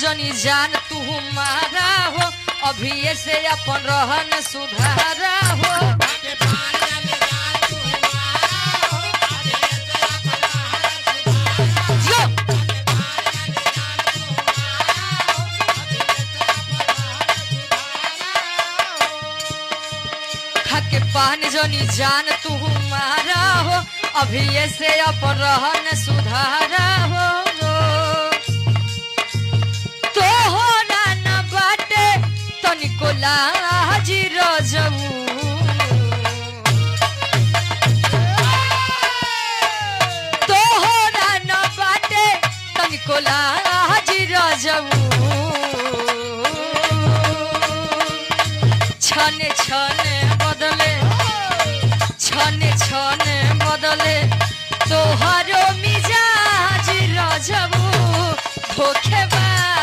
जनी जान तू मारा हो अभी से अपन रहन सुधारा हो खाके पान जनी जान तू मारा हो अभी से अपन रहन सुधारा हो तो हो ना बाटे तनिको लाजी रजऊ तो हो ना बाटे तनिको लाजी रजऊ छने छने बदले छने छने बदले तोहरो मिजाज रजऊ धोखेबाज